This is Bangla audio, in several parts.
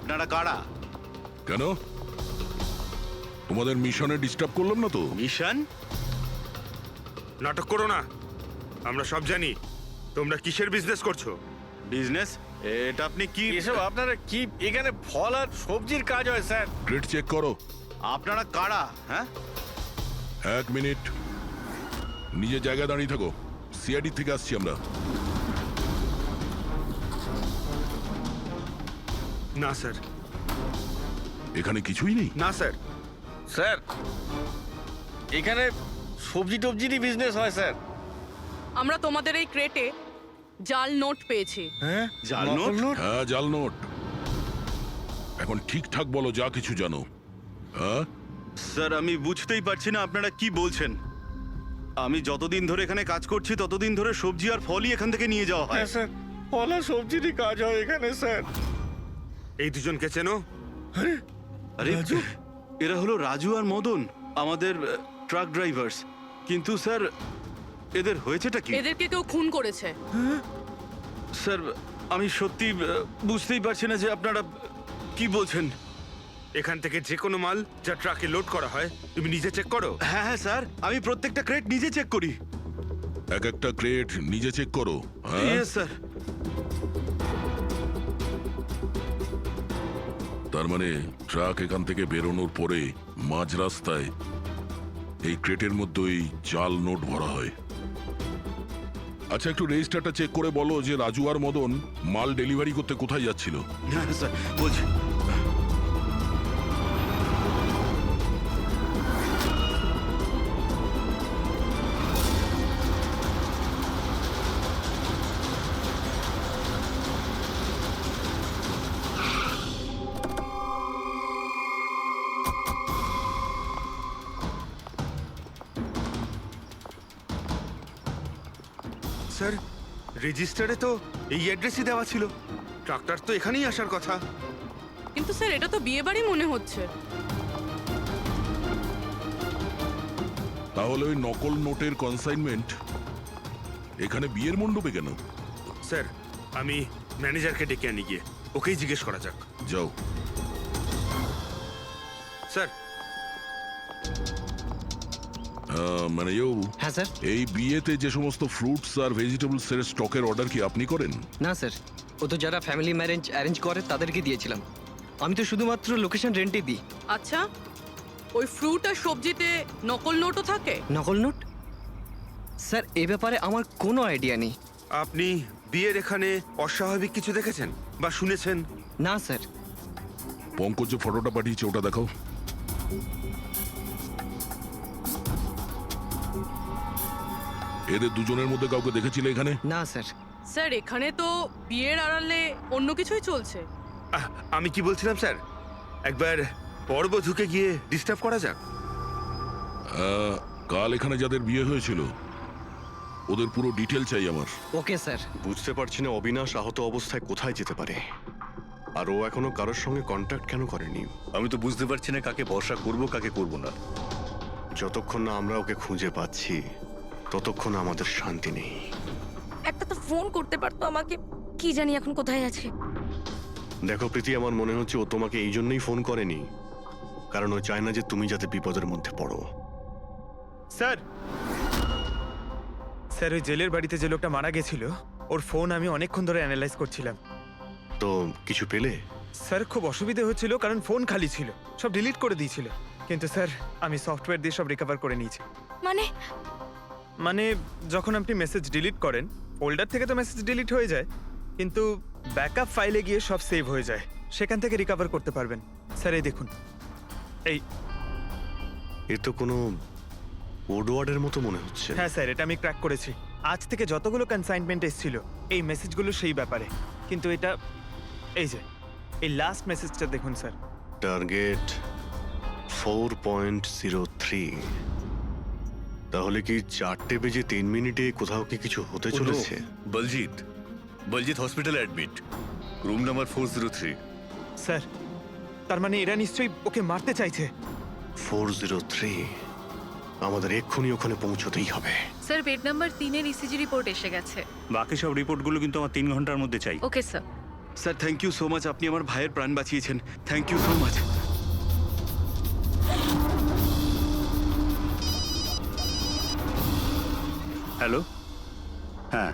আপনারা কারা? কেন তোমাদের মিশনে ডিস্টার্ব করলাম না তো? মিশন? নাটক করো না, আমরা সব জানি তোমরা কিসের বিজনেস করছো। বিজনেস? এটা আপনি কি এসব আপনারা কি? এখানে ফল আর সবজির কাজ হয় স্যার। ক্রেট চেক করো। আপনারা কারা? হ্যাঁ, 1 মিনিট, নিজের জায়গায় দাঁড়িয়ে থাকো। সিআইডি থেকে আসছি আমরা। না স্যার, এখানে কিছুই নেই। না স্যার। স্যার এখানে সবজি টবজিরই বিজনেস হয় স্যার। আমরা তোমাদের এই ক্রেটে জাল নোট পেয়েছি। হ্যাঁ, জাল নোট? হ্যাঁ, জাল নোট। এখন ঠিকঠাক বলো যা কিছু জানো। হ্যাঁ, স্যার আমি বুঝতেই পারছি না আপনারা কি বলছেন। আমি যতদিন ধরে এখানে কাজ করছি ততদিন ধরে সবজি আর ফলই এখান থেকে নিয়ে যাওয়া হয়। হ্যাঁ স্যার, ফল আর সবজিরই কাজ হয় এখানে স্যার। এই দুজনকে চেনো? আরে এরা হলো রাজু আর মদন, আমাদের ট্রাক ড্রাইভার্স। কিন্তু স্যার এদের হয়েছেটা কি? এদেরকে কেউ খুন করেছে। স্যার আমি সত্যি বুঝতেই পারছি না যে আপনারা কি বলছেন। এখান থেকে যে কোনো মাল যা ট্রাকে লোড করা হয় তুমি নিজে চেক করো। হ্যাঁ হ্যাঁ স্যার, আমি প্রত্যেকটা ক্রেট নিজে চেক করি। এক একটা ক্রেট নিজে চেক করো। হ্যাঁ, ইয়েস স্যার। তার মানে ট্রাক এখান থেকে বেরোনোর পরে মাঝ রাস্তায় এই ক্রেটের মধ্যেই জাল নোট ভরা হয়। আচ্ছা, একটু রেজিস্টারটা চেক করে বলো যে রাজু আর মদন মাল ডেলিভারি করতে কোথায় যাচ্ছিল। হ্যাঁ স্যার বলছি। স্যার রেজিস্টারে তো এই অ্যাড্রেসই দেওয়া ছিল। ট্রাক্টর তো এখানেই আসার কথা। কিন্তু স্যার এটা তো বিয়ে বাড়ি মনে হচ্ছে। তাহলে ওই নকল নোটের কনসাইনমেন্ট এখানে বিয়ের মণ্ডপে কেন? স্যার আমি ম্যানেজারকে ডেকে আনি, গিয়ে ওকেই জিজ্ঞেস করা যাক। যাও। স্যার মানে হ্যাঁ স্যার। এই বিয়েতে যে সমস্ত ফ্রুটস আর ভেজিটেবলস এর স্টকের অর্ডার কি আপনি করেন? না স্যার, ও তো যারা ফ্যামিলি ম্যারেজ অ্যারেঞ্জ করে তাদেরকে দিয়েছিলাম। আমি তো শুধুমাত্র লোকেশন রেন্টে দিই। আচ্ছা, ওই ফ্রুট আর সবজিতে নকল নোটও থাকে? নকল নোট? স্যার এ ব্যাপারে আমার কোনো আইডিয়া নেই। আপনি বিয়ের এখানে অস্বাভাবিক কিছু দেখেছেন বা শুনেছেন? না স্যার। পঙ্কজ যে ফটোটা পাঠিয়েছে ওটা দেখাও। এদের দুজনের মধ্যে কাউকে দেখেছিলে এখানে? না স্যার। স্যার এখানে তো বিয়ের আড়ালে অন্য কিছুই চলছে। আমি কি বলছিলাম স্যার, একবার পরবধূকে গিয়ে ডিস্টার্ব করা যাক। কাল এখানে যাদের বিয়ে হয়েছিল ওদের পুরো ডিটেল চাই আমার। Okay sir. বুঝতে পারছি না অবিনাশ আহত অবস্থায় কোথায় যেতে পারে, আর ও এখনো কারোর সঙ্গে কন্ট্যাক্ট কেন করেনি। আমি তো বুঝতে পারছি না কাকে ভরসা করব কাকে করব না। যতক্ষণ না আমরা ওকে খুঁজে পাচ্ছি ততক্ষণ আমাদের শান্তি নেই। একটা তো ফোন করতে পারতো আমাকে, কি জানি এখন কোথায় আছে। দেখো প্রীতি, আমার মনে হচ্ছে ও তোমাকে এই জন্যই ফোন করেনি, কারণ ও চায় না যে তুমি যাতে বিপদের মধ্যে পড়ো। স্যার স্যার ওই জেলের বাড়িতে যে লোকটা মারা গেছিল ওর ফোন আমি অনেকক্ষণ ধরে অ্যানালাইজ করছিলাম। তো কিছু পেলে? স্যার খুব অসুবিধা হচ্ছিল কারণ ফোন খালি ছিল, সব ডিলিট করে দিয়েছিল। কিন্তু স্যার আমি সফটওয়্যার দিয়ে সব রিকভার করে নিয়েছি। মানে যখন আপনি মেসেজ ডিলিট করেন ফোল্ডার থেকে তো মেসেজ ডিলিট হয়ে যায়, কিন্তু ব্যাকআপ ফাইলে গিয়ে সব সেভ হয়ে যায়, সেখান থেকে রিকভার করতে পারবেন। স্যার এই দেখুন, এই এ তো কোনো কোডওয়ার্ডের মতো মনে হচ্ছে। হ্যাঁ স্যার, এটা আমি ক্র্যাক করেছি। আজ থেকে যতগুলো কনসাইনমেন্ট এসেছিল এই মেসেজগুলো সেই ব্যাপারে, কিন্তু এটা এই যে এই লাস্ট মেসেজটা দেখুন স্যার। টার্গেট 4.03। তাহলে কি 4:03 কোথাও কি কিছু হতে চলেছে? বলজিৎ বলজিৎ হসপিটালে অ্যাডমিট, রুম নাম্বার 403। স্যার তার মানে এরা নিশ্চয়ই ওকে মারতে চাইছে। 403, আমাদের এক্ষুনি ওখানে পৌঁছতেই হবে। স্যার বেড নাম্বার 3 এর ইসিজি রিপোর্ট এসে গেছে। বাকি সব রিপোর্টগুলো কিন্তু আমার 3 ঘন্টার মধ্যে চাই। Okay sir. Sir thank you so much, আপনি আমার ভাইয়ের প্রাণ বাঁচিয়েছেন। Thank you so much. Hello, হ্যাঁ,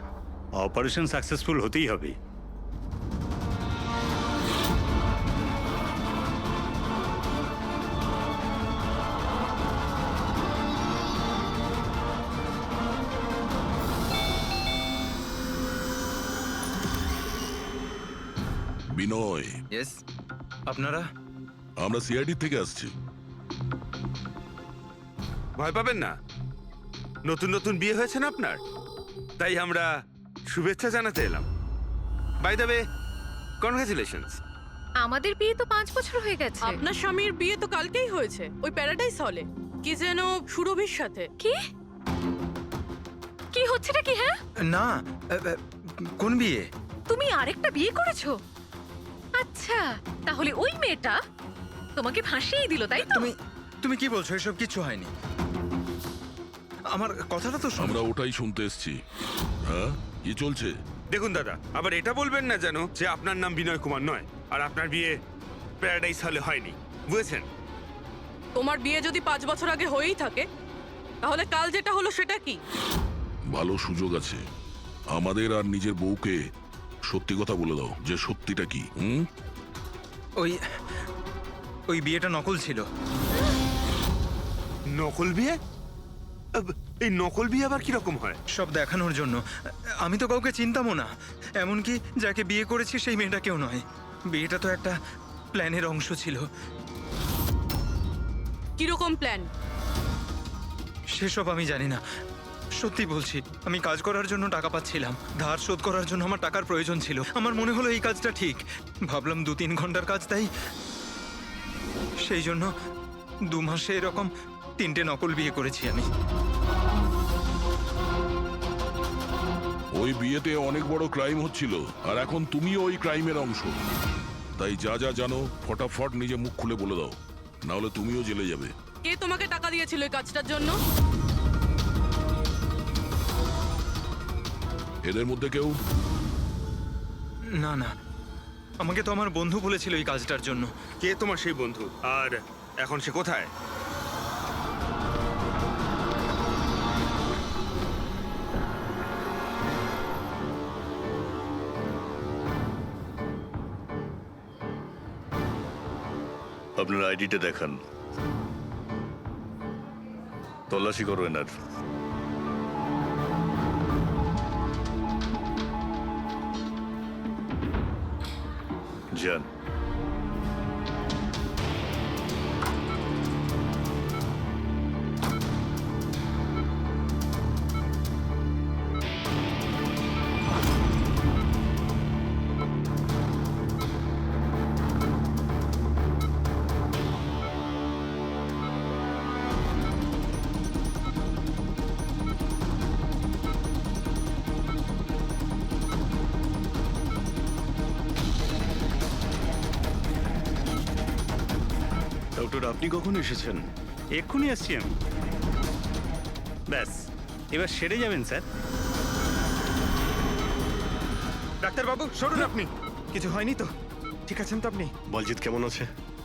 অপারেশন সাকসেসফুল হতেই হবে। বিনয়, ইয়েস, আপনারা? আমরা সিআইডি থেকে আসছি। ভয় পাবেন না, নতুন নতুন বিয়ে হয়েছে না আপনার, তাই আমরা শুভেচ্ছা জানাতে এলাম। By the way, congratulations. আমাদের বিয়ে তো 5 বছর হয়ে গেছে। আপনার স্বামীর বিয়ে তো কালকেই হয়েছে, ওই প্যারাডাইস হলে, কি যেন সুরভির সাথে। কি কি হচ্ছেটা কি? হ্যাঁ, না, কোন বিয়ে? তুমি আরেকটা বিয়ে করেছো? আচ্ছা, তাহলে ওই মেয়েটা তোমাকে ফাঁসিয়ে দিল, তাই তো? তুমি কি বলছো? এসব কিছু হয়নি। আমার কথাটা তো শোনো। আমরা ওটাই শুনতে এসছি। হ্যাঁ, কি চলছে? দেখুন দাদা, আবার এটা বলবেন না যেন যে আপনার নাম বিনয় কুমার নয় আর আপনার বিয়ে প্যারাডাইস হলে হয়নি, বুঝেছেন? তোমার বিয়ে যদি 5 বছর আগে হয়েই থাকে, তাহলে কাল যেটা হলো সেটা কি? ভালো সুযোগ আছে আমাদের, আর নিজের বউকে সত্যি কথা বলে দাও যে সত্যিটা কি। ওই বিয়েটা নকল ছিল। নকল বিয়ে? এই নকল বিয়ে আবার কিরকম হয়? সব দেখানোর জন্য। আমি তো কাউকে চিনতামও না, এমনকি যাকে বিয়ে করেছি সেই মেয়েটাকেও নয়। বিয়েটা তো একটা প্ল্যানের অংশ ছিল। কিরকম প্ল্যান? সেসব আমি জানি না, সত্যি বলছি। আমি কাজ করার জন্য টাকা পাচ্ছিলাম, ধার শোধ করার জন্য আমার টাকার প্রয়োজন ছিল। আমার মনে হলো এই কাজটা ঠিক, ভাবলাম 2-3 ঘন্টার কাজ, তাই সেই জন্য 2 মাসে এরকম 3টে নকল বিয়ে করেছি আমি। ওই বিয়েতে অনেক বড় ক্রাইম হচ্ছিল, আর এখন তুমিও ওই ক্রাইমের অংশ। তাই যা যা জানো ফটাফট নিজে মুখ খুলে বলে দাও, না হলে তুমিও জেলে যাবে। কে তোমাকে টাকা দিয়েছিল এই কাজটার জন্য? এদের মধ্যে কেউ? না না, আমাকে তো আমার বন্ধু বলেছিল এই কাজটার জন্য। কে তোমার সেই বন্ধু, আর এখন সে কোথায়? আপনার আইডিটা দেখান, তল্লাশি করো এনার। যান। ডক্টর, আপনি কখন এসেছেন? এক্ষুনি আসছি আমি। ব্যাস, এবার সেরে যাবেন স্যার। ডাক্তারবাবু সরুন আপনি। কিছু হয়নি তো? ঠিক আছেন তো আপনি? বলজিৎ কেমন আছে?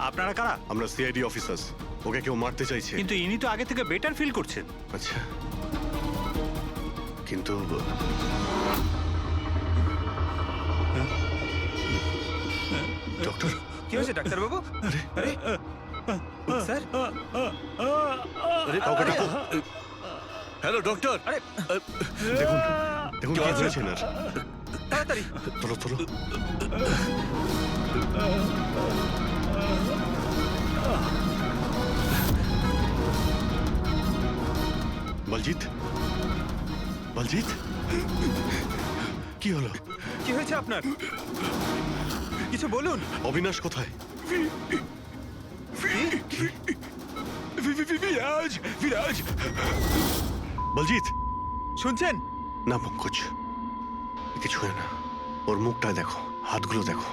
আপনারা কারা? আমরা সিআইডি অফিসার্স। ওকে কেউ মারতে চাইছে। কিন্তু ইনি তো আগে থেকে বেটার ফিল করছেন। আচ্ছা, কিন্তু ডক্টর, কি হয়েছে ডাক্তারবাবু? আরে স্যার, কাউকে ডাকো। Hello doctor. আরে দেখুন দেখুন কি হয়েছে না। তাড়াতাড়ি। তোলো তোলো। বলজিৎ, বলজিৎ, কি হলো? কি হয়েছে আপনার? কিছু বলুন। অবিনাশ কোথায়? বলজিৎ, শুনছেন? না পঙ্কজ, কিছু হয় না। ওর মুখটা দেখো, হাতগুলো দেখো,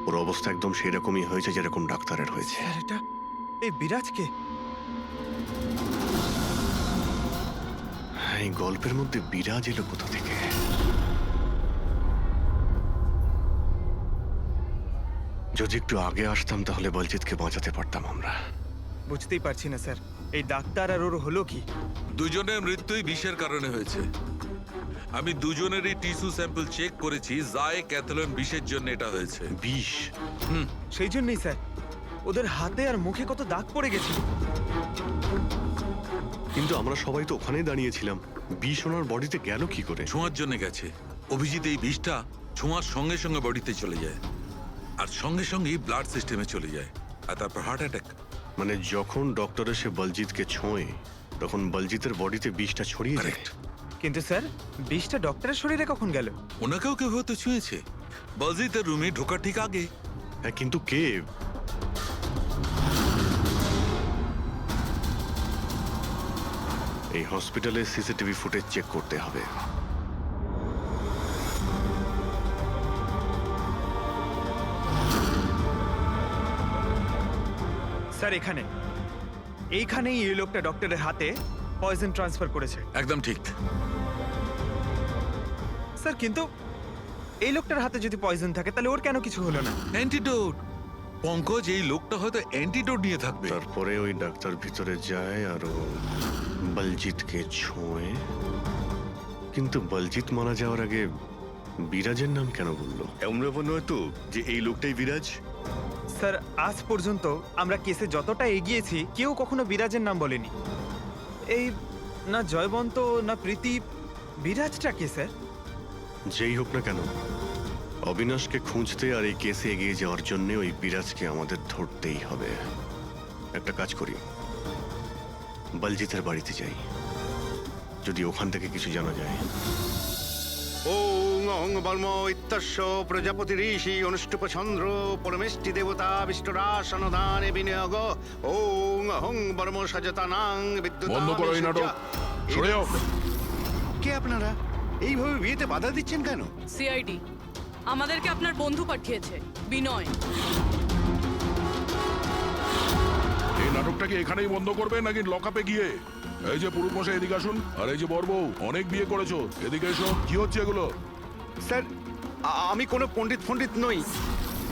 ওর অবস্থা একদম সেই রকমই হয়েছে যেরকম ডাক্তারের হয়েছে। আর এটা এই বিরাজকে? এই গল্পের মধ্যে বিরাজ এলো কোথা থেকে? যদি একটু আগে আসতাম তাহলে বলজিৎকে বাঁচাতে পারতাম আমরা। বুঝতেই পারছি না স্যার, এই ডাক্তার আর ওর হলো কি? দুজনের মৃত্যুই বিষের কারণে হয়েছে। আমি দুজনেরই টিস্যু স্যাম্পল চেক করেছি, জায়ে ক্যাথলন বিষের জন্য এটা হয়েছে। বিষ? সেই জন্যই স্যার, ওদের হাতে আর মুখে কত দাগ পড়ে গেছিল। কিন্তু আমরা সবাই তো ওখানেই দাঁড়িয়েছিলাম, বিষ ওনার বডিতে গেল কি করে? ছোঁয়ার জন্য গেছে। অভিজিৎ, এই বিষটা ছোঁয়ার সঙ্গে সঙ্গে বডিতে চলে যায়, আর সঙ্গে সঙ্গেই ব্লাড সিস্টেমে চলে যায়, আর তারপর হার্ট অ্যাটাক। মানে যখন ডক্টর এসে বলজিৎকে ছোঁয়ে তখন বলজিতের বডিতে বিষটা ছড়িয়ে যায়। কিন্তু স্যার, বিষটা ডক্টরের শরীরে কখন গেল? ওনাকেও কেউ হয়তো ছুঁয়েছে, বলজিতের রুমে ঢোকার ঠিক আগে। হ্যাঁ, কিন্তু কে? এই হসপিটালে সিসিটিভি ফুটেজ চেক করতে হবে। স্যার এইখানেই এই লোকটা ডক্টরের হাতে পয়জন ট্রান্সফার করেছে। একদম ঠিক। স্যার কিন্তু এই লোকটার হাতে যদি পয়জন থাকে তাহলে ওর কেন কিছু হলো না? অ্যান্টিডোট। পঙ্কজ, এই লোকটা হয়তো অ্যান্টিডোট নিয়ে থাকবে। তারপরে ওই ডাক্তার ভিতরে যায় আর ও বলজিৎকে ছোঁয়ে। কিন্তু বলজিৎ মারা যাওয়ার আগে বিরাজের নাম কেন বললো? এমন ব্যাপার নয় তো যে এই লোকটাই বিরাজ? স্যার, আজ পর্যন্ত আমরা কেসে যতটা এগিয়েছি কেউ কখনো বিরাজের নাম বলেনি। এই না জয়বন্ত না প্রীতি, বিরাজটা কে স্যার? যেই হোক না কেন, অবিনাশকে খুঁজতে আর এই কেসে এগিয়ে যাওয়ার জন্য ওই বিরাজকে আমাদের ধরতেই হবে। একটা কাজ করি, বলজিতের বাড়িতে যাই, যদি ওখান থেকে কিছু জানা যায়। ওং অং বর্ম ইত্যস্য প্রজাপতি ঋষি অনুষ্ঠুপ চন্দ্র পরমেষ্টি দেবতা বিষ্ণুরাসনদানে বিনিয়োগ। ওং অং বর্ম সজতানাং বিদ্যুৎ। বন্ধ করো এই নাটক, সরে যাও। কে আপনারা? এইভাবে বিয়েতে বাধা দিচ্ছেন কেন? সিআইডি আমাদেরকে আপনার বন্ধু পাঠিয়েছে, বিনয়। এই নাটকটাকে এখানেই বন্ধ করবে নাকি লকআপে গিয়ে? এই যে পুরুষ মশাই, এদিকে আসুন। আর এই যে বড়বউ, অনেক বিয়ে করেছো, এদিকে এসো। কি হচ্ছে এগুলো? স্যার, আমি কোনো পণ্ডিত নই।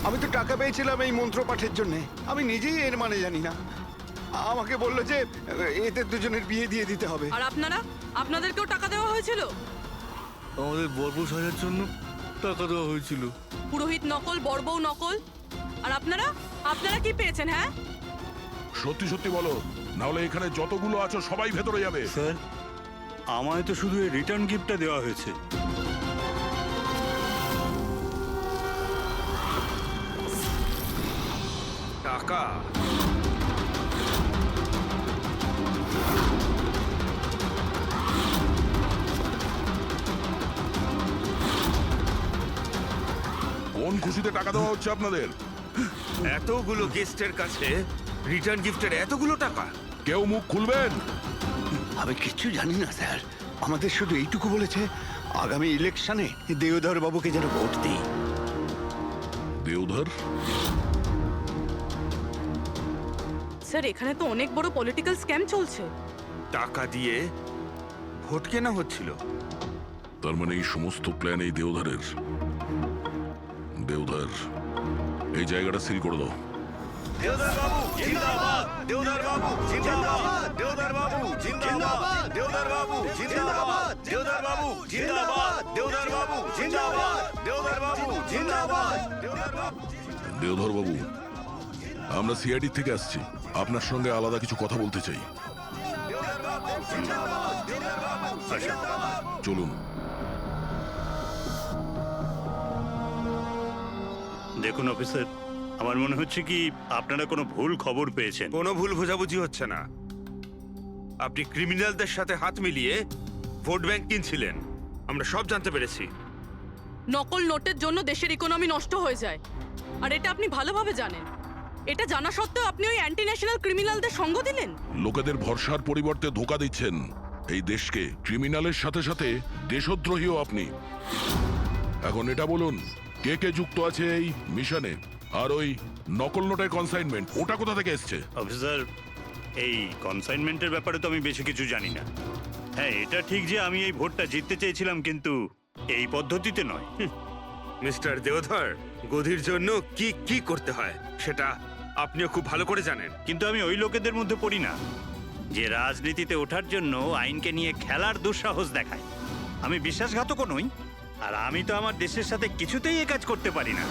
আমি তো টাকা পেয়েছিলাম এই মন্ত্র পাঠের জন্য। আমি নিজেই এর মানে জানি না। আমাকে বললো যে এদের দুজনের বিয়ে দিয়ে দিতে হবে। আর আপনাদেরকেও টাকা দেওয়া হয়েছিল? আমাদের বর্ব সাজার জন্য টাকা দেওয়া হয়েছিল। পুরোহিত নকল, বড়বউ নকল। আর আপনারা কি পেয়েছেন? হ্যাঁ, সত্যি সত্যি বলো, নাহলে এখানে যতগুলো আছো সবাই ভেতরে যাবে। স্যার, আমায় তো শুধু এই রিটার্ন গিফটটা দেওয়া হয়েছে। টাকা? কোন খুশিতে টাকা দেওয়া হচ্ছে আপনাদের? এতগুলো গেস্টের কাছে রিটার্ন গিফটের এতগুলো টাকা? কেউ মুখ খুলবেন? আমি কিচ্ছু জানি না স্যার। আমাদের শুধু এইটুকু বলেছে, আগামী ইলেকশনে দেওধর বাবুকে যেন ভোট দিই। দেওধর? স্যার, এখানে তো অনেক বড় পলিটিক্যাল স্ক্যাম চলছে। টাকা দিয়ে ভোট কেনা হচ্ছিল। তার মানে এই সমস্ত প্ল্যান এই দেওধরের। দেওধর, এই জায়গাটা সিল করে দাও। দেওধর বাবু জিন্দাবাদ! দেওধর বাবু জিন্দাবাদ! দেওধর বাবু জিন্দাবাদ! দেওধর বাবু জিন্দাবাদ! দেওধর বাবু জিন্দাবাদ! দেওধর বাবু জিন্দাবাদ! দেওধর বাবু জিন্দাবাদ! দেওধর বাবু। দেওধর বাবু, আমরা সিআইডি থেকে আসছি, আপনার সঙ্গে আলাদা কিছু কথা বলতে চাই। চলুন। দেখুন অফিসার, আমার মনে হচ্ছে কি আপনারা কোনো ভুল খবর পেয়েছেন। কোনো ভুল বোঝাবুঝি হচ্ছে না। আপনি ক্রিমিনালদের সাথে হাত মিলিয়ে ভোট ব্যাংক কিনছিলেন, আমরা সব জানতে পেরেছি। নকল নোটের জন্য দেশের ইকোনমি নষ্ট হয়ে যায়, আর এটা আপনি ভালোভাবে জানেন। এটা জানা সত্ত্বেও আপনি ওই অ্যান্টি ন্যাশনাল ক্রিমিনালদের সঙ্গ দিলেন। লোকেদের ভরসার পরিবর্তে ধোঁকা দিচ্ছেন এই দেশকে। ক্রিমিনালের সাথে সাথে দেশদ্রোহীও আপনি। এখন এটা বলুন, কে কে যুক্ত আছে এই মিশনে? আর ওই নকল নোটের কনসাইনমেন্ট, ওটা কোথা থেকে এসছে? অফিসার, এই কনসাইনমেন্টের ব্যাপারে তো আমি বেশি কিছু জানি না। হ্যাঁ, এটা ঠিক যে আমি এই ভোটটা জিততে চেয়েছিলাম, কিন্তু এই পদ্ধতিতে নয়। মিস্টার দেওধর, গদির জন্য কি কি করতে হয় সেটা আপনিও খুব ভালো করে জানেন। কিন্তু আমি ওই লোকেদের মধ্যে পড়ি না যে রাজনীতিতে ওঠার জন্য আইনকে নিয়ে খেলার দুঃসাহস দেখায়। আমি বিশ্বাসঘাতকও নই, আর আমি তো আমার দেশের সাথে কিছুতেই এ কাজ করতে পারি না।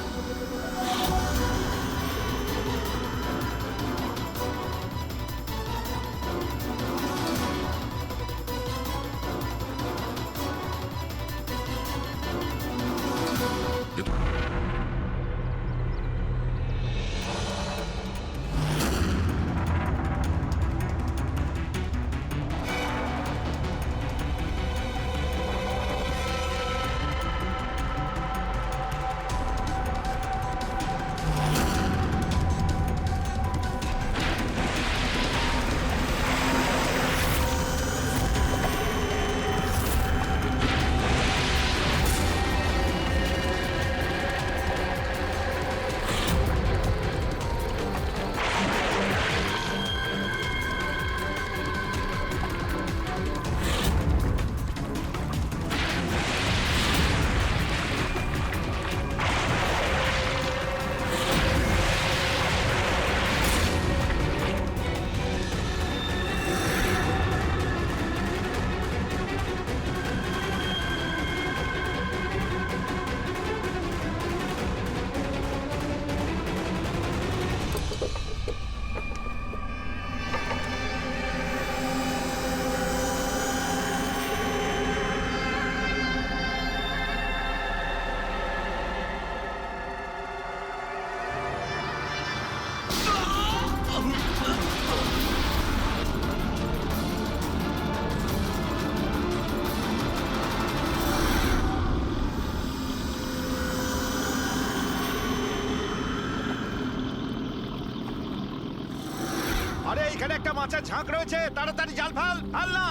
আরে এখানে একটা মাছের ঝাঁক রয়েছে, তাড়াতাড়ি জাল ফাল ফাল না,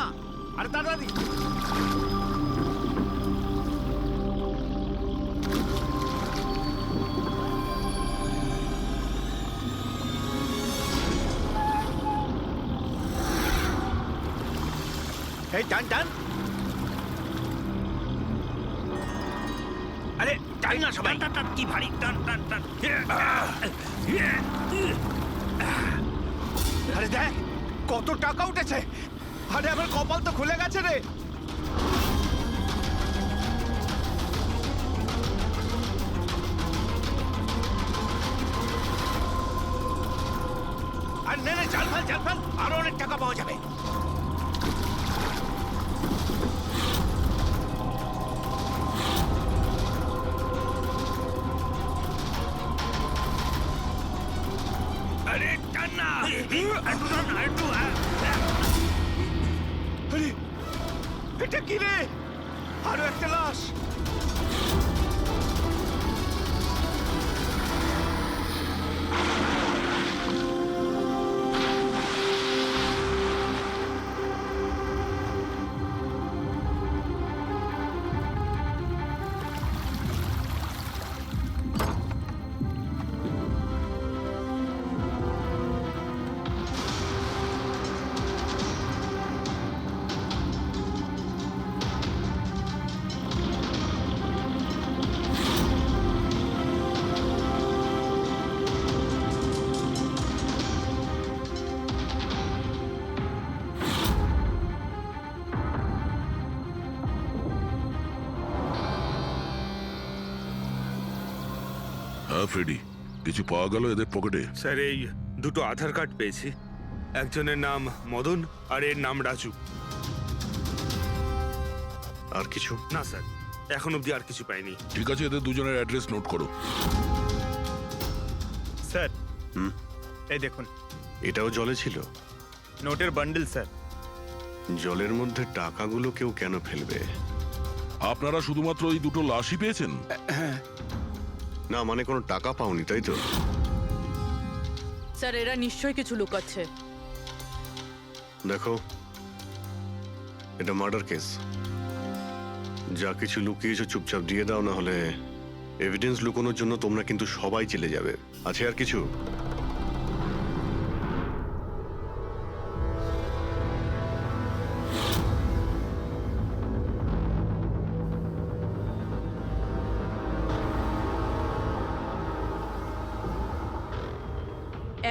আরে তাড়াতাড়ি। এই টান টান, আরে টান না সবাই, টান টান, কি ভারী, টান টান টান। আরে দেখ কত টাকা উঠেছে, আরে আমার কপাল তো খুলে গেছে রে। আর নে নে, জাল ফাল, আরো অনেক টাকা পাওয়া যাবে। আরে টান না, একটু টান না, একটু। আরে এটা কি রে, আরো একটা লাশ। হ্যাঁ ফ্রেডি, কিছু পাওয়া গেল এদের পকেটে? স্যার এই দুটো আধার কার্ড পেয়েছি, একজনের নাম মদন আর এর নাম রাজু। আর কিছু? না স্যার, এখন অবধি আর কিছু পাইনি। ঠিক আছে, এদের দুজনের অ্যাড্রেস নোট করো। স্যার হুম, এই দেখুন, এটাও জলে ছিল? নোটের বান্ডেল স্যার। জলের মধ্যে টাকাগুলো কেউ কেন ফেলবে? আপনারা শুধুমাত্র ওই দুটো লাশই পেয়েছেন? না মানে কোনো টাকা পাওনি তাই তো? স্যার এরা নিশ্চয়ই কিছু লুকাচ্ছে। দেখো, এটা মার্ডার কেস, যা কিছু লুকিয়েছো চুপচাপ দিয়ে দাও, না হলে এভিডেন্স লুকানোর জন্য তোমরা কিন্তু সবাই চলে যাবে। আছে আর কিছু?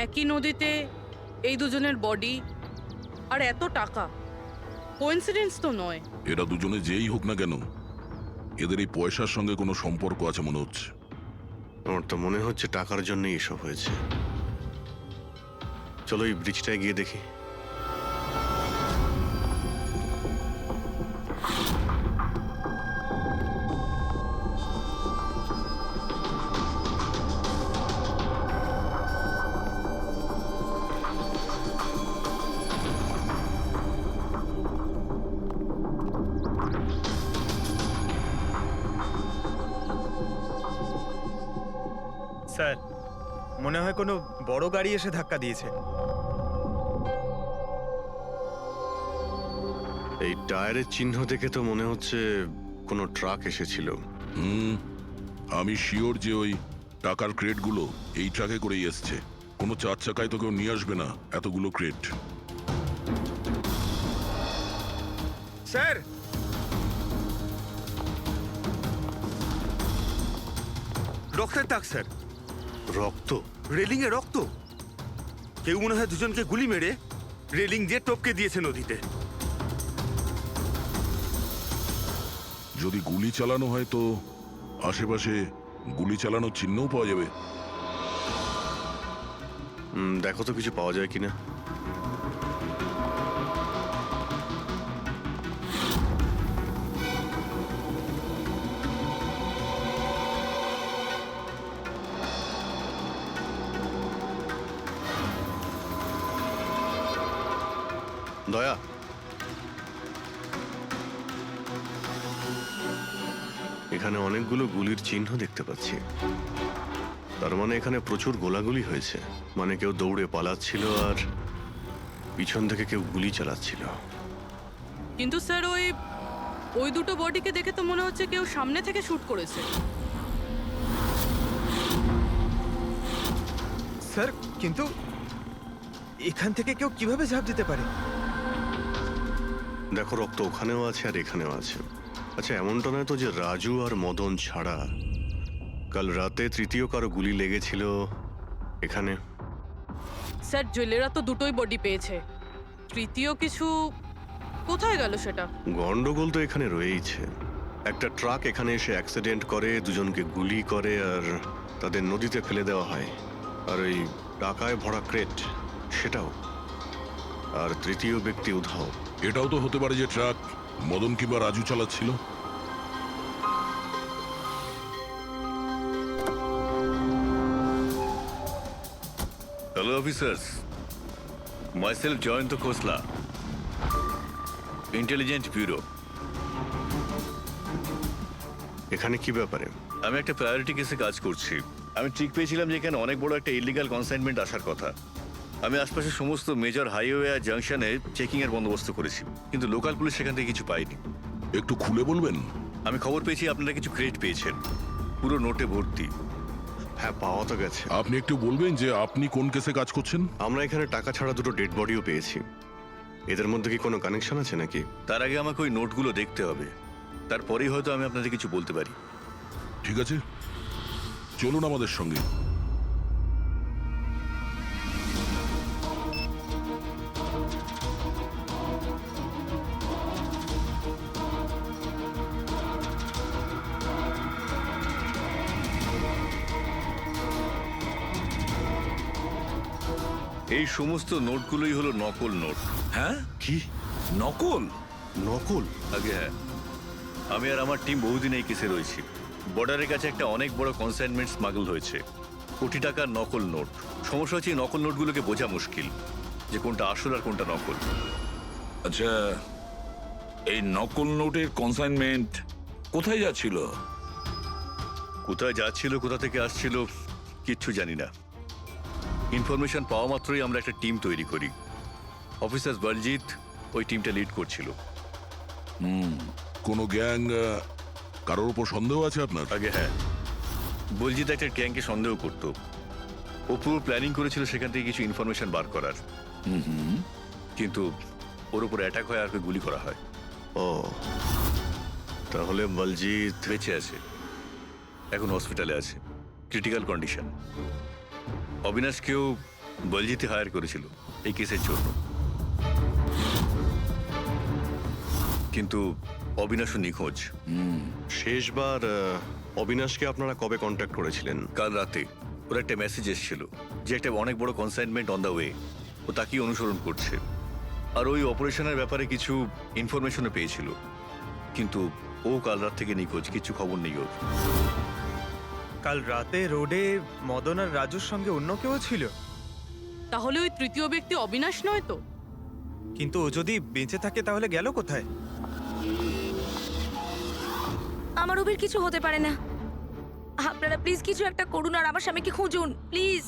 একই নদীতে এই দুজনের বডি আর এত টাকা, কোইন্সিডেন্স তো নয়। এরা দুজনে যেই হোক না কেন, এদের এই পয়সার সঙ্গে কোনো সম্পর্ক আছে মনে হচ্ছে। আমার তো মনে হচ্ছে টাকার জন্যই এসব হয়েছে। চলো এই ব্রিজটায় গিয়ে দেখি। স্যার, মনে হয় কোনো বড় গাড়ি এসে ধাক্কা দিয়েছে। এই টায়ারের চিহ্ন দেখে তো মনে হচ্ছে কোনো ট্রাক এসেছিল। আমি শিওর যে ওই টাকার ক্রেটগুলো এই ট্রাকে করেই এসছে। কোনো চার চাকায় তো কেউ নিয়ে আসবে না এতগুলো ক্রেট। স্যার, রক্তের দাগ স্যার। রক্ত? রেলিং এ রক্ত। কেউ মনে হয় দুজনকে গুলি মেরে রেলিং দিয়ে টপকে দিয়েছে নদীতে। যদি গুলি চালানো হয় তো আশেপাশে গুলি চালানোর চিহ্নও পাওয়া যাবে। দেখো তো কিছু পাওয়া যায় কিনা। দয়া, এখানে অনেকগুলো গুলির চিহ্ন দেখতে পাচ্ছি। তার মানে এখানে প্রচুর গোলাগুলি হয়েছে। মানে কেউ দৌড়ে পালাচ্ছিল আর পিছন থেকে কেউ গুলি চালাচ্ছিল। কিন্তু স্যার ওই দুটো বডিকে দেখে তো মনে হচ্ছে কেউ সামনে থেকে শুট করেছে। স্যার, কিন্তু এখান থেকে কেউ কিভাবে ঝাঁপ দিতে পারে? দেখো, রক্ত ওখানেও আছে আর এখানেও আছে। আচ্ছা, এমনটা নয় তো যে রাজু আর মদন ছাড়া কাল রাতে তৃতীয় কারো গুলি লেগেছিল এখানে? স্যার, জেলেরা তো দুটোই বডি পেয়েছে, তৃতীয় কিছু কোথায় গেল সেটা? গন্ডগোল তো এখানে রয়েইছে। একটা ট্রাক এখানে এসে অ্যাক্সিডেন্ট করে, দুজনকে গুলি করে আর তাদের নদীতে ফেলে দেওয়া হয়। আর ওই টাকায় ভরা ক্রেট সেটাও। আর তৃতীয় ব্যক্তি উধাও। এটাও তো হতে পারে যে ট্রাক মদন কিংবা রাজু চালাচ্ছিল। হ্যালো অফিসার্স, মাইসেলফ জয়ন্ত খোসলা, ইন্টেলিজেন্স ব্যুরো। এখানে কি ব্যাপারে? আমি একটা প্রায়োরিটি কেসে কাজ করছি। আমি ঠিক পেয়েছিলাম যে এখানে অনেক বড় একটা ইলিগাল কনসাইনমেন্ট আসার কথা। আমি আশপাশের সমস্ত মেজর হাইওয়ে আর জাংশনে চেকিং এর বন্দোবস্ত করেছি, কিন্তু লোকাল পুলিশ সেখান থেকে কিছু পায়নি। একটু খুলে বলবেন? আমি খবর পেয়েছি আপনারা কিছু ক্রেট পেয়েছেন, পুরো নোটে ভর্তি। হ্যাঁ, পাওয়া তো গেছে। আপনি একটু বলবেন যে আপনি কোন কেসে কাজ করছেন? আমরা এখানে টাকা ছাড়া দুটো ডেড বডিও পেয়েছি। এদের মধ্যে কি কোনো কানেকশন আছে নাকি? তার আগে আমাকে ওই নোটগুলো দেখতে হবে, তারপরেই হয়তো আমি আপনাদের কিছু বলতে পারি। ঠিক আছে, চলুন আমাদের সঙ্গে। এই সমস্ত নোটগুলোই হলো নকল নোট। হ্যাঁ? কি? নকল? নকল? আগে হ্যাঁ, আমি আর আমার টিম বহুদিন এই কেসে রয়েছি। বর্ডারের কাছে একটা অনেক বড় কনসাইনমেন্ট স্মাগল হয়েছে, কোটি টাকার নকল নোট। সমস্যা হচ্ছে এই নকল নোটগুলোকে বোঝা মুশকিল যে কোনটা আসল আর কোনটা নকল। আচ্ছা, এই নকল নোটের কনসাইনমেন্ট কোথায় যাচ্ছিল? কোথায় যাচ্ছিল, কোথা থেকে আসছিল কিচ্ছু জানি না। ইনফরমেশন পাওয়া মাত্রই আমরা একটা টিম তৈরি করি। অফিসার বলজিৎ ওই টিমটা লিড করছিল। কোনো গ্যাং কারোর উপর সন্দেহ আছে আপনার? আগে হ্যাঁ, বলজিৎ একটা গ্যাংকে সন্দেহ করতো। ও পুরো প্ল্যানিং করেছিল সেখান থেকে কিছু ইনফরমেশন বার করার, কিন্তু ওর উপর অ্যাটাক হয় আর ওকে গুলি করা হয়। ও, তাহলে বলজিৎ বেঁচে আছে, এখন হসপিটালে আছে, ক্রিটিক্যাল কন্ডিশন। অবিনাশকেও বলজিতে হায়ার করেছিল এই কেসের জন্য, কিন্তু অবিনাশও নিখোঁজ। শেষবার অবিনাশকে আপনারা কবে কন্ট্যাক্ট করেছিলেন? কাল রাতে ওর একটা মেসেজ এসেছিল যে একটা অনেক বড় কনসাইনমেন্ট অন দ্য ওয়ে, ও তাকেই অনুসরণ করছে। আর ওই অপারেশনের ব্যাপারে কিছু ইনফরমেশনও পেয়েছিল, কিন্তু ও কাল রাত থেকে নিখোঁজ, কিছু খবর নেই ওর। কাল রাতে রোডে মদন আর রাজুর সঙ্গে অন্য কেউ ছিল, তাহলে ওই তৃতীয় ব্যক্তি অবিনাশ নয় তো? কিন্তু ও যদি বেঁচে থাকে তাহলে গেল কোথায়? আমার ওবের কিছু হতে পারে না। আপনারা প্লিজ কিছু একটা করুন আর আমার স্বামীকে খুঁজুন প্লিজ।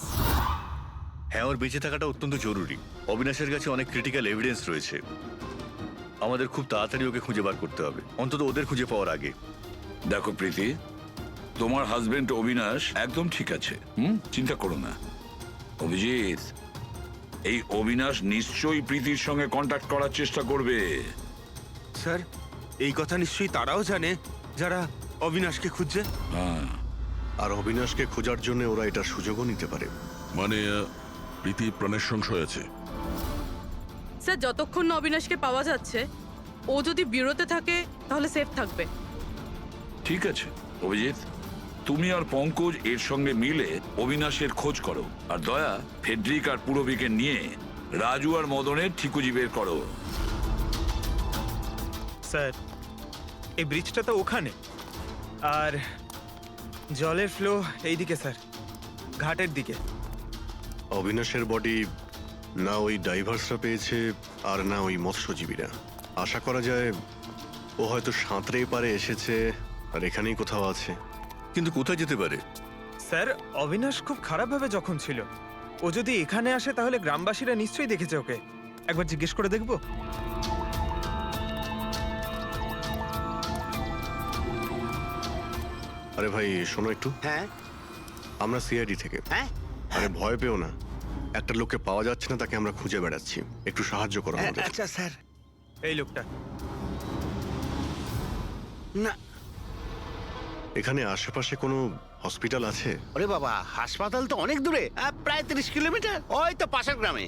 হ্যাঁ, ওর বেঁচে থাকাটা অত্যন্ত জরুরি। অবিনাশের কাছে অনেক ক্রিটিক্যাল এভিডেন্স রয়েছে, আমাদের খুব তাড়াতাড়ি ওকে খুঁজে বার করতে হবে, অন্তত ওদের খুঁজে পাওয়ার আগে। দেখো প্রীতি, তোমার হাজবেন্ড অবিনাশ একদম ঠিক আছে, চিন্তা করো না। অভিজিৎ, এই অবিনাশ নিশ্চয়ই প্রীতির সঙ্গে কন্ট্যাক্ট করার চেষ্টা করবে। স্যার, এই কথা নিশ্চয়ই তারাও জানে যারা অবিনাশকে খুঁজছে। হ্যাঁ, আর অবিনাশকে খোঁজার জন্য ওরা এটার সুযোগও নিতে পারে। মানে প্রীতি প্রাণের সংশয় আছে। স্যার, যতক্ষণ না অবিনাশকে পাওয়া যাচ্ছে, ও যদি বিরতে থাকে তাহলে সেফ থাকবে। ঠিক আছে অভিজিৎ, তুমি আর পঙ্কজ এর সঙ্গে মিলে অবিনাশের খোঁজ করো, আর দয়া ফেডরিক আর পুরবিকে নিয়ে রাজু আর মদনের ঠিকুজি বের করো। স্যার, এই ব্রিজটা তো ওখানে, আর জলের ফ্লো এইদিকে স্যার, ঘাটের দিকে। অবিনাশের বডি না ওই ডাইভার্সরা পেয়েছে আর না ওই মৎস্যজীবীরা। আশা করা যায় ও হয়তো সাঁতরেই পারে এসেছে আর এখানেই কোথাও আছে। কিন্তু কোথায় যেতে পারে? স্যার, অবিনাশ খুব খারাপভাবে যখন ছিল, ও যদি এখানে আসে তাহলে গ্রামবাসীরা নিশ্চয়ই দেখেছে ওকে। একবার জিজ্ঞেস করে দেখবো? আরে ভাই শোনো একটু, হ্যাঁ আমরা সিআইডি থেকে। হ্যাঁ আরে ভয় পেও না, একটা লোককে পাওয়া যাচ্ছে না, তাকে আমরা খুঁজে বেড়াচ্ছি, একটু সাহায্য করো আমাদের। আচ্ছা স্যার। এই লোকটা না, এখানে আশেপাশে কোনো হসপিটাল আছে? ওরে বাবা, হাসপাতাল তো অনেক দূরে, প্রায় 30 কিলোমিটার, ওই তো পাশের গ্রামে।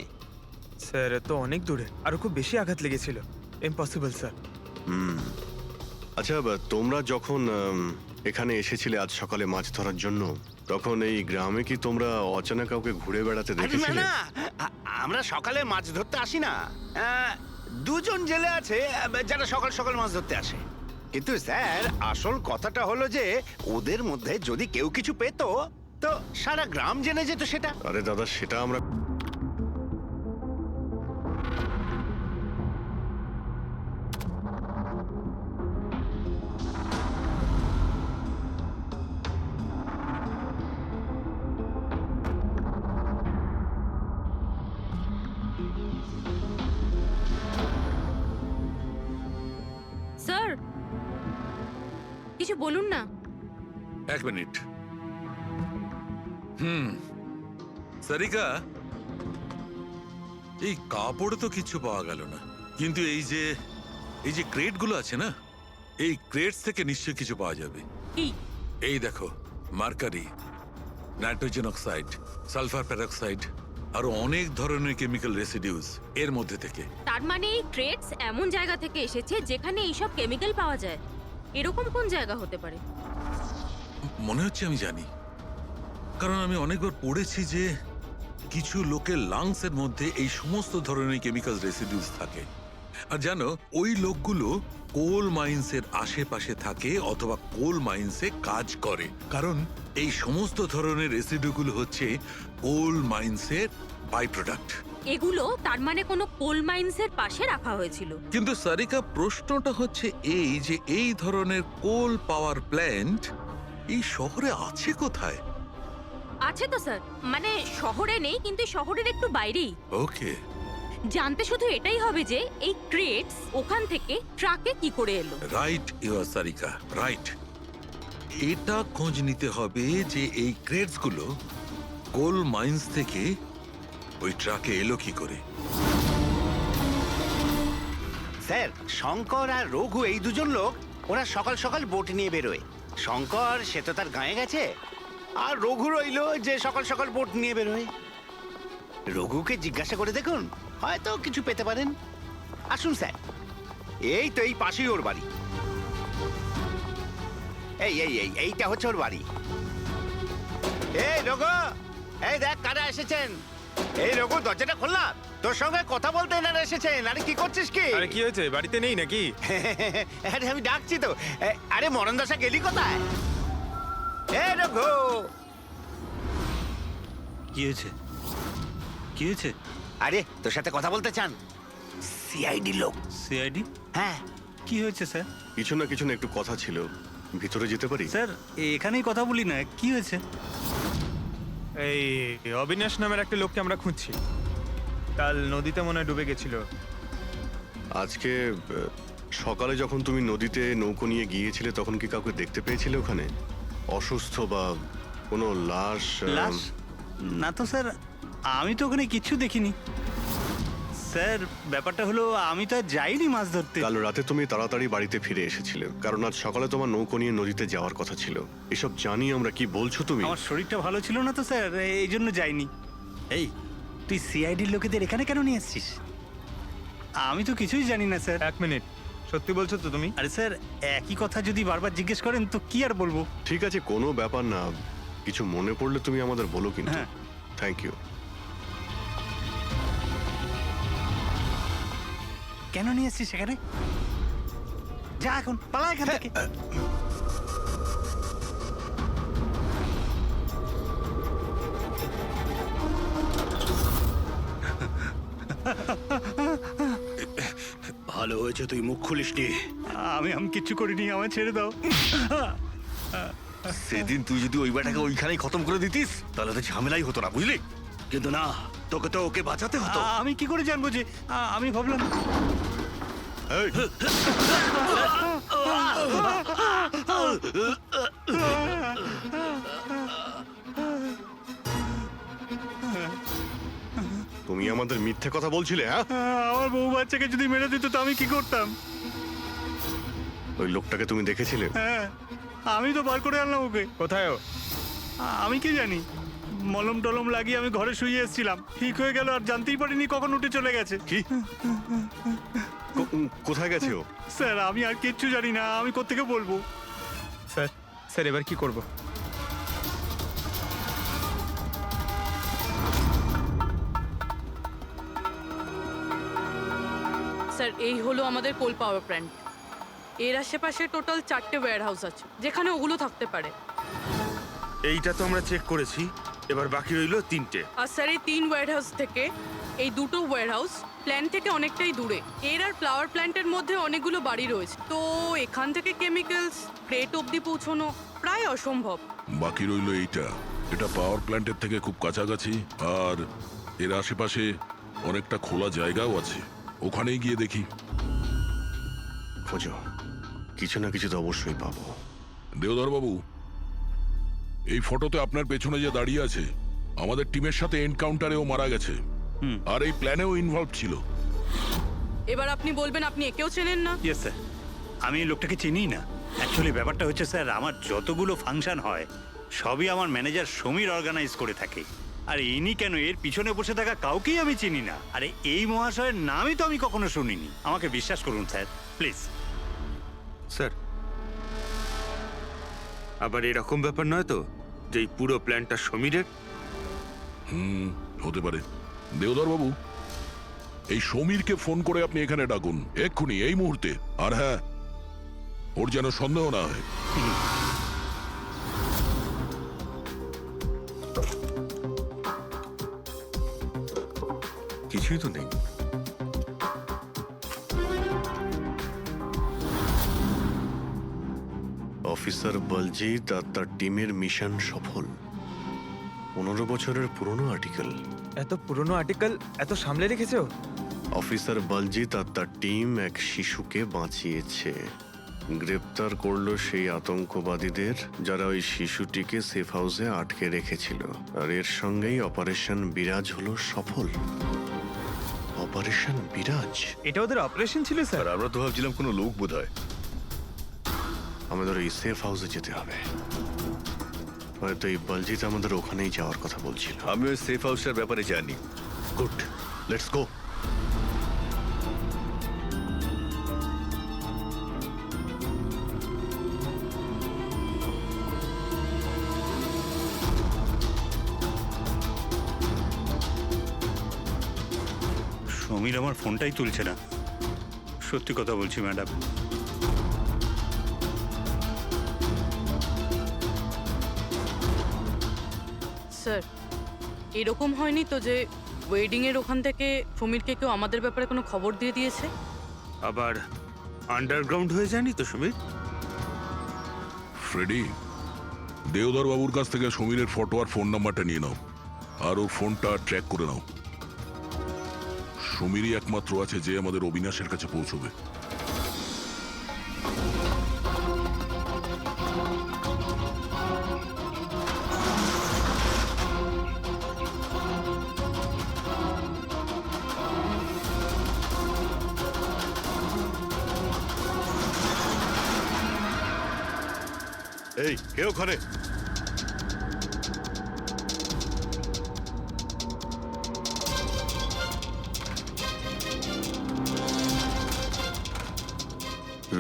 স্যার, তো অনেক দূরে, আরো খুব বেশি আঘাত লেগেছিল। Impossible sir. আচ্ছা, তোমরা যখন এখানে এসেছিলে আজ সকালে মাছ ধরার জন্য, তখন এই গ্রামে কি তোমরা অচেনা কাউকে ঘুরে বেড়াতে আরে না দেখেছিলে? না, আমরা সকালে মাছ ধরতে আসি না। দুজন জেলে আছে যারা সকাল সকাল মাছ ধরতে আসে। কিন্তু স্যার, আসল কথাটা হলো যে ওদের মধ্যে যদি কেউ কিছু পেত তো সারা গ্রাম জেনে যেত সেটা। আরে দাদা, সেটা আমরা স্যার, কিছু বলুন না। এক মিনিট। সারিকা, এই কাপড়ে তো কিছু পাওয়া গেল না, কিন্তু এই যে ক্রেটগুলো আছে না, এই ক্রেটস থেকে নিশ্চয়ই কিছু পাওয়া যাবে। কি? এই দেখো, mercury, nitrogen oxide, sulphur peroxide, আরো অনেক ধরনের কেমিক্যাল রেসিডিউস এর মধ্যে থেকে। তার মানে এই ক্রেটস এমন জায়গা থেকে এসেছে যেখানে এইসব কেমিক্যাল পাওয়া যায়। এরকম কোন জায়গা হতে পারে? মনে হচ্ছে আমি জানি, কারণ আমি অনেকবার পড়েছি যে কিছু লোকের লাংস এর মধ্যে এই সমস্ত ধরনের কেমিক্যাল রেসিডিউস থাকে। আর জানো, ওই লোকগুলো কোল মাইন্সের আশেপাশে থাকে অথবা কোল মাইন্সে কাজ করে, কারণ এই সমস্ত ধরনের রেসিডিউগুলো হচ্ছে কোল মাইন্সের বাই প্রোডাক্ট। এগুলো তার মানে কোনো কোল মাইন্সের পাশে রাখা হয়েছিল। কিন্তু সারিকা, প্রশ্নটা হচ্ছে এই যে এই ধরনের কোল পাওয়ার প্ল্যান্ট এই শহরে আছে কোথায়? আছে তো স্যার, মানে শহরে নেই, কিন্তু শহরের একটু বাইরেই। ওকে, জানতে শুধু এটাই হবে যে এই ক্রেটস ওখান থেকে ট্রাকে কি করে এলো। Right your Sarika, right. এটা খোঁজ নিতে হবে যে এই ক্রেটস গুলো কোল মাইন্স থেকে ওই ট্রাকে এলো কি করে। স্যার, শঙ্কর আর রঘু এই দুজন লোক, ওরা সকাল সকাল বোট নিয়ে বেরোয়। শঙ্কর সে তো তার গায়ে গেছে, আর রঘু রইলো যে সকাল সকাল বোট নিয়ে বেরোয়। রঘুকে জিজ্ঞাসা করে দেখুন, হয়তো কিছু পেতে পারেন। আসুন স্যার, এই তো এই পাশেই ওর বাড়ি। এইটা হচ্ছে ওর বাড়ি। এই রঘু, এই দেখ কারা এসেছেন। এই রঘু, দরজাটা খোলা, তোর সঙ্গে কথা বলতে এনারা এসেছেন। আরে কি করছিস কি? আরে কি হয়েছে, বাড়িতে নেই নাকি? আরে আমি ডাকছি তো। আরে মরণ দশা গেলি কোথায়? এই রঘু, কি হয়েছে? কি হয়েছে? আরে তোর সাথে কথা বলতে চান সিআইডি লোক। সিআইডি? হ্যাঁ, কি হয়েছে স্যার? কিছু না একটু কথা ছিল, ভিতরে যেতে পারি? স্যার এখানেই কথা বলি না, কি হয়েছে? এই অবিনাশ নামের একটা লোককে আমরা খুঁজছি। কাল নদীতে মনে হয় ডুবে গেছিল। আজকে সকালে যখন তুমি নদীতে নৌকো নিয়ে গিয়েছিলে তখন কি কাউকে দেখতে পেয়েছিলে ওখানে? অসুস্থ বা কোনো লাশ? লাশ? না তো স্যার, আমি তো ওখানে কিচ্ছু দেখিনি। স্যার ব্যাপারটা হলো আমি তো আর যাইনি মাছ ধরতে। কাল রাতে তুমি তাড়াতাড়ি বাড়িতে ফিরে এসেছিলে, কারণ আজ সকালে তোমার নৌকো নিয়ে নদীতে যাওয়ার কথা ছিল। এসব জানি আমরা, কি বলছো তুমি? আমার শরীরটা ভালো ছিল না তো স্যার, এই জন্য যাইনি। এই তুই সিআইডির লোকেদের এখানে কেন নিয়ে এসছিস? আমি তো কিছুই জানি না স্যার। 1 মিনিট, সত্যি বলছো তো তুমি? আরে স্যার, একই কথা যদি বারবার জিজ্ঞেস করেন তো কি আর বলবো। ঠিক আছে, কোনো ব্যাপার না, কিছু মনে পড়লে তুমি আমাদের বলো কিন্তু। হ্যাঁ। Thank you. কেন নিয়ে এসছিস সেখানে? যা এখন পালা এখান থেকে। ভালো হয়েছে তুই মুখ খুলিসনি। আমি কিচ্ছু করিনি, আমায় ছেড়ে দাও। সেদিন তুই যদি ওই বেটাকে ওইখানেই খতম করে দিতিস তাহলে তো ঝামেলাই হতো না, বুঝলি? কিন্তু না, তোকে তো ওকে বাঁচাতে হতো। আমি কি করে জানবো যে আমি ভাবলাম। তুমি আমাদের মিথ্যে কথা বলছিলে? হ্যাঁ, আমার বউ বাচ্চাকে যদি মেরে দিত তো আমি কি করতাম? ওই লোকটাকে তুমি দেখেছিলে? হ্যাঁ, আমি তো বার করে আনলাম ওকে। কোথায় ও? আমি কি জানি, মলম টলম লাগিয়ে আমি ঘরে শুয়ে এসেছিলাম, ঠিক হয়ে গেল আর জানতেই পারিনি কখন উঠে চলে গেছে। কি? কোথায় গেছে ও? স্যার আমি আর কিচ্ছু জানি না, আমি কোত্থেকে বলবো? স্যার এবার কি করব? স্যার এই হলো আমাদের কোল পাওয়ার প্ল্যান্ট। এর আশেপাশে টোটাল 4টে ওয়্যার হাউস আছে যেখানে ওগুলো থাকতে পারে। এইটা তো আমরা চেক করেছি, এবার বাকি রইলো 3টে। আর স্যার এই 3 ওয়্যার হাউস থেকে এই 2টো ওয়্যার হাউস প্ল্যান্ট থেকে অনেকটাই দূরে। এর আর ফ্লাওয়ার প্ল্যান্টের মধ্যে অনেকগুলো বাড়ি রয়েছে, তো এখান থেকে কেমিক্যালস ক্রেট অবধি পৌঁছানো প্রায় অসম্ভব। বাকি রইলো এইটা, এটা পাওয়ার প্ল্যান্টের থেকে খুব কাছাকাছি, আর এর আশেপাশে অনেকটা খোলা জায়গাও আছে, ওখানেই গিয়ে দেখি। খোঁজো, কিছু না কিছু তো অবশ্যই পাবো। দেওধর বাবু, এই ফটোতে আপনার পেছনে যে দাঁড়িয়ে আছে আমাদের টিমের সাথে এনকাউন্টারেও মারা গেছে, আর এই প্ল্যানেও ইনভলভ ছিল। এবার আপনি বলবেন আপনি একেও চেনেন না? ইয়েস স্যার, আমি এই লোকটাকে চিনি না। অ্যাকচুয়ালি ব্যাপারটা হচ্ছে স্যার, আমার যতগুলো ফাংশন হয় সবই আমার ম্যানেজার সমীর অর্গানাইজ করে থাকে, আর ইনি কেন এর পিছনে বসে থাকা কাউকেই আমি চিনি না। আরে এই মহাশয়ের নামই তো আমি কখনো শুনিনি, আমাকে বিশ্বাস করুন স্যার প্লিজ। স্যার, আবার এরকম ব্যাপার নয় তো যে এই পুরো প্ল্যানটা সমীরের? হতে পারে। দেওধর বাবু, এই সমীরকে ফোন করে আপনি এখানে ডাকুন এক্ষুনি, এই মুহূর্তে। আর হ্যাঁ, ওর যেন সন্দেহ না হয়। কিছুই তো নেই। অফিসার বলজিৎ আর তার টিমের মিশন সফল। 15 বছরের পুরনো আর্টিকেল। এত পুরনো আর্টিকেল এত সামলে রেখেছো? অফিসার বলজিৎ আর তার টিম এক শিশুকে বাঁচিয়েছে, গ্রেপ্তার করলো সেই আতঙ্কবাদীদের যারা ওই শিশুটিকে সেফ হাউসে আটকে রেখেছিল, আর এর সঙ্গেই অপারেশন বিরাজ হলো সফল। অপারেশন বিরাজ? এটা ওদের অপারেশন ছিল স্যার? আমরা তো ভাবছিলাম কোনো লোক বোধহয়। আমাদের ওই সেফ হাউসে যেতে হবে, হয়তো এই বলজিৎ আমাদের ওখানেই যাওয়ার কথা বলছিল। আমি ওই সেফ হাউসের ব্যাপারে জানি, গুড, লেটস গো। সমীর আমার ফোনটাই তুলছে না। সত্যি কথা বলছি ম্যাডাম। স্যার, এরকম হয়নি তো যে ওয়েডিং এর ওখান থেকে সমীরকে কেউ আমাদের ব্যাপারে কোনো খবর দিয়ে দিয়েছে? আবার আন্ডারগ্রাউন্ড হয়ে যায়নি তো সমীর? ফ্রেডি, দেওদার বাবুর কাছ থেকে সমীরের ফটো আর ফোন নাম্বারটা নিয়ে নাও, আর ওর ফোনটা ট্র্যাক করে নাও। সমীরই একমাত্র আছে যে আমাদের অবিনাশের কাছে পৌঁছবে। এই কে ওখানে?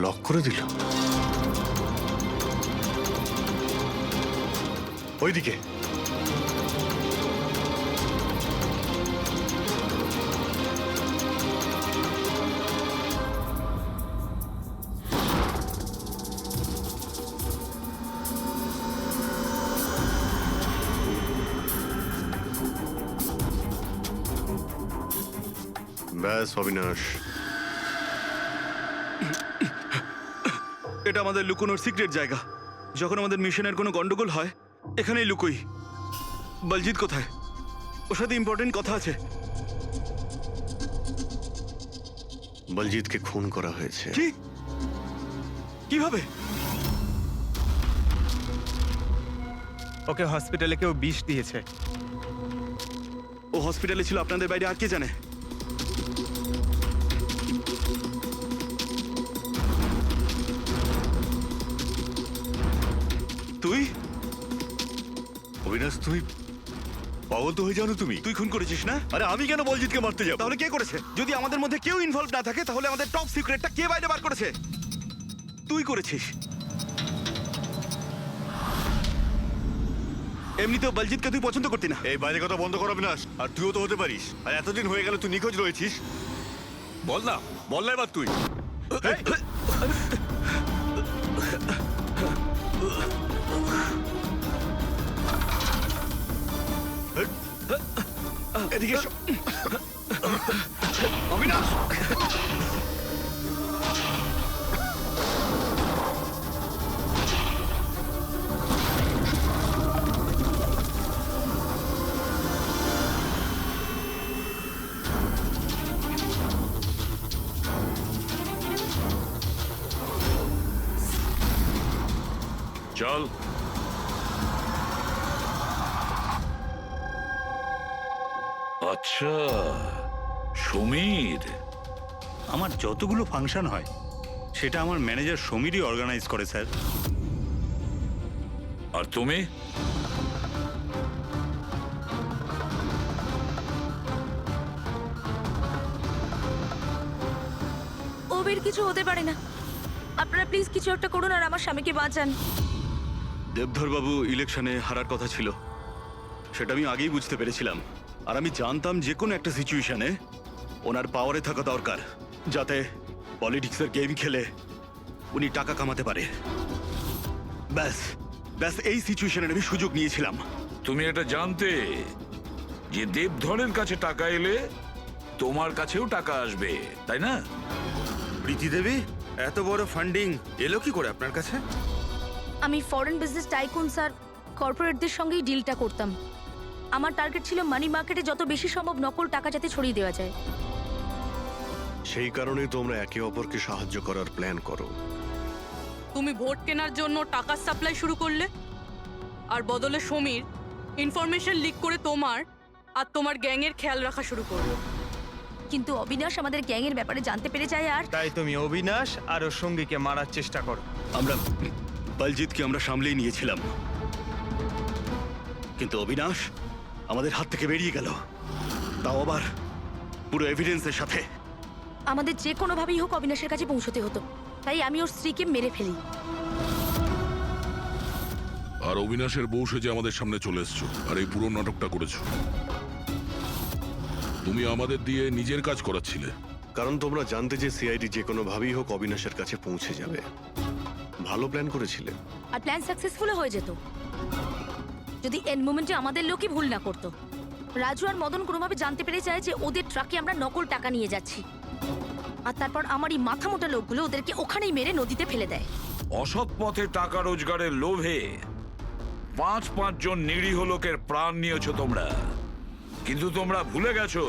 লক করে দিল। ওইদিকে ব্যাস অবিনাশ, এটা আমাদের লুকোনোর সিক্রেট জায়গা। যখন আমাদের মিশনের কোনো গন্ডগোল হয় এখানেই লুকোই। বলজিৎ কোথায়? ওর সাথে ইম্পর্টেন্ট কথা আছে। বলজিৎকে খুন করা হয়েছে। কি? কিভাবে? ওকে হসপিটালে কেউ বিষ দিয়েছে। ও হসপিটালে ছিল, আপনাদের বাইরে আর কে জানে? তুই? অবিনাশ, তুমি পাগল তো হয়ে যাও না তুমি? তুই খুন করেছিস না? আরে আমি কেন বলজিৎকে মারতে যাব? তাহলে কে করেছে? যদি আমাদের মধ্যে কেউ ইনভলভ না থাকে তাহলে আমাদের টপ সিক্রেটটা কে বাইরে বার করেছে? তুই করেছিস। এমনিতেও বলজিৎকে তুই পছন্দ করতি না। এই বাইরে কথা বন্ধ কর অবিনাশ। আর তুইও তো হতে পারিস। আর এতদিন হয়ে গেল তুই নিখোঁজ রয়েছিস। বল না এবার তুই। এদিকে এসো। অবিনাশ! চল। আচ্ছা, সমীর। আমার যতগুলো ফাংশন হয় সেটা আমার ম্যানেজার সমীরই অর্গানাইজ করে স্যার। আর তুমি? ওবের কিছু হতে পারে না। আপনারা প্লিজ কিছু একটা করুন আর আমার স্বামীকে বাঁচান। দেবধর বাবু ইলেকশনে হারার কথা ছিল, সেটা আমি আগেই বুঝতে পেরেছিলাম। আর আমি জানতাম যে কোনো একটা সিচুয়েশনে ওনার পাওয়ারে থাকা দরকার, যাতে পলিটিক্সের গেম খেলে উনি টাকা কামাতে পারে। ব্যাস ব্যাস এই সিচুয়েশনে আমি সুযোগ নিয়েছিলাম। তুমি এটা জানতে যে দেবধরের কাছে টাকা এলে তোমার কাছেও টাকা আসবে, তাই না? প্রীতি দেবী, এত বড় ফান্ডিং এলো কি করে আপনার কাছে? আমি ফরেন বিজনেস টাইকুন স্যার কর্পোরেটদের সঙ্গেই ডিলটা করতাম। আমার টার্গেট ছিল মানি মার্কেটে যত বেশি সম্ভব নকল টাকা যাতে ছড়িয়ে দেওয়া যায়। সেই কারণেই তোমরা একে অপরকে সাহায্য করার প্ল্যান করো। তুমি ভোট কেনার জন্য টাকার সাপ্লাই শুরু করলে, আর বদলে সমীর ইনফরমেশন লিক করে তোমার আর তোমার গ্যাংয়ের খেয়াল রাখা শুরু করলো। কিন্তু অবিনাশ আমাদের গ্যাংয়ের ব্যাপারে জানতে পেরে যায় আর তাই তুমি অবিনাশ আর ওর সঙ্গীকে মারার চেষ্টা করো। আমরা বলজিৎকে আমরা সামলেই নিয়েছিলাম, কিন্তু অবিনাশ আমাদের হাত থেকে বেরিয়ে গেল। তাও আবার পুরো এভিডেন্সের সাথে। আমাদের যে কোনোভাবেই হোক অবিনাশের কাছে পৌঁছতে হতো, তাই আমি ওর স্ত্রীকে মেরে ফেলি। আর অবিনাশের বউ সেজে আমাদের সামনে চলে এসছো আর এই পুরো নাটকটা করেছো। তুমি আমাদের দিয়ে নিজের কাজ করাচ্ছিলে। কারণ তোমরা জানতে যে সিআইডি যে কোনোভাবেই হোক অবিনাশের কাছে পৌঁছে যাবে। ভালো প্ল্যান করেছিলে। আর প্ল্যান সাকসেসফুল হয়ে যেত যদি এন্ড মোমেন্টে আমাদের লোকই ভুল না করতো। রাজু আর মদন কোনোভাবে জানতে পেরে যায় যে ওদের ট্রাকে আমরা নকল টাকা নিয়ে যাচ্ছি, আর তারপর আমার এই মাথা মোটা লোকগুলো ওদেরকে ওখানেই মেরে নদীতে ফেলে দেয়। অসৎ পথে টাকা রোজগারের লোভে 5 জন নিরীহ লোকের প্রাণ নিয়েছো তোমরা, কিন্তু তোমরা ভুলে গেছো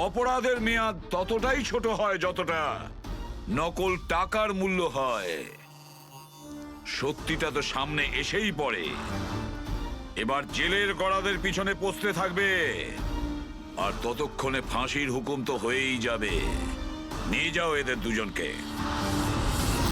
অপরাধের মেয়াদ ততটাই ছোট হয় যতটা নকল টাকার মূল্য হয়। সত্যিটা তো সামনে এসেই পড়ে। এবার জেলের গড়াদের পিছনে পৌঁছতে থাকবে, আর ততক্ষণে ফাঁসির হুকুম তো হয়েই যাবে। নিয়ে যাও এদের দুজনকে।